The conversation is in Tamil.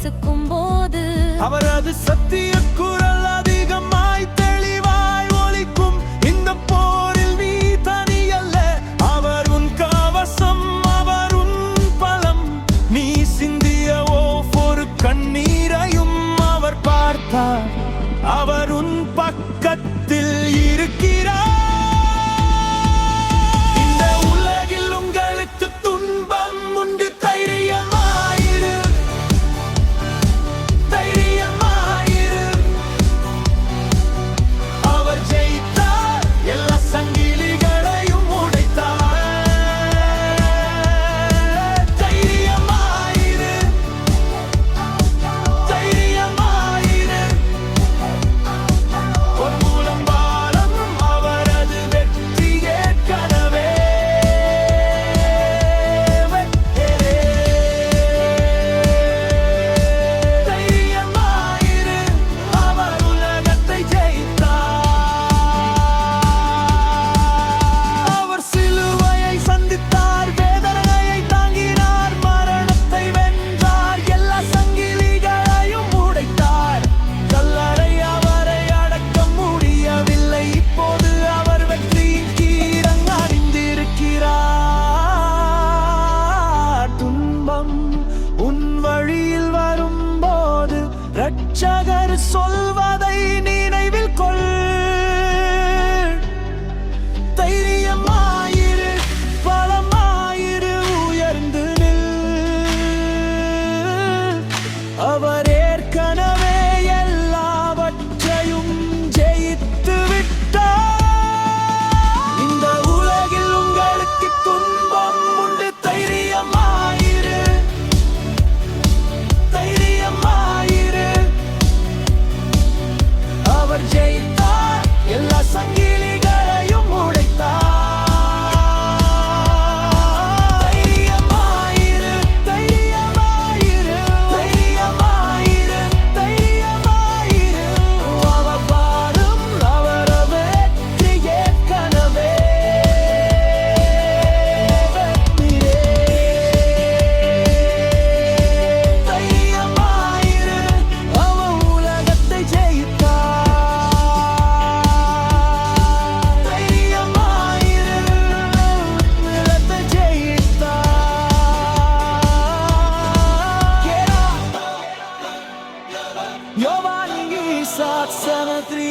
நசுக்கும் போது அவரது சத்திய குரல் அதிகமாய் தெளிவாய் ஒலிக்கும். இந்த போரில் நீ தனியல்ல, அவர் உன் கவசம், அவர் உன் பலம். நீ சிந்திய ஒவ்வொரு கண்ணீரையும் அவர் பார்த்தார். அவர் உன் பக்கத்தில் இருக்கிறார். இந்த உலகில் உங்களுக்கு துன்பம் உண்டு, தைரியமாயிரு, தைரியமாயிரு. அவர் ஜெயித்தார், எல்லா சங்கிலிகளையும் உடைத்தார். தைரியமாயிரு, தைரியமாயிரு. ஒரு மூலம் பாலம் அவரது வெற்றி ஏற்கனவே வெற்றே. தைரியமாயிரு, அவர் உலகத்தை ஜெயித்தார். அவர் சிலுவையை சந்தித்தார், வேதனையை தாங்கினார், மரணத்தை வென்றார், எல்லா சங்கிலிகளையும் உடைத்தார். கல்லறை அவரை அடக்க முடியவில்லை, இப்போது அவர் வெற்றியின் கீரங் அணிந்திருக்கிறார். துன்பம் உன் வழியில் வரும்போது இரட்சகர் சொல்வதை நினைவில் கொள். தைரியமாயிரு, பலமாயிரு, உயர்ந்து நில். அவர் ஏற்கனவே எல்லாவற்றையும் ஜெயித்து விட்டார். இந்த உலகில் உங்களுக்கு துன்பம் உண்டு, தைரியமாயிரு, தைரியமாயிரு. அவர் ஜெயித்தார், எல்லா சங்கிலிகளையும் உடைத்தார். தைரியமாயிரு, தைரியமாயிரு, தைரியமாயிரு, தைரியமாயிரு. அவர் பாடும், அவர் வெற்றி ஏற்கனவே வெற்றியே. தைரியமாயிரு, அவர் உலகத்தை ஜெயித்தார். தைரியமாயிரு, உலகத்தை ஜெயித்தார். யோவான் 3:3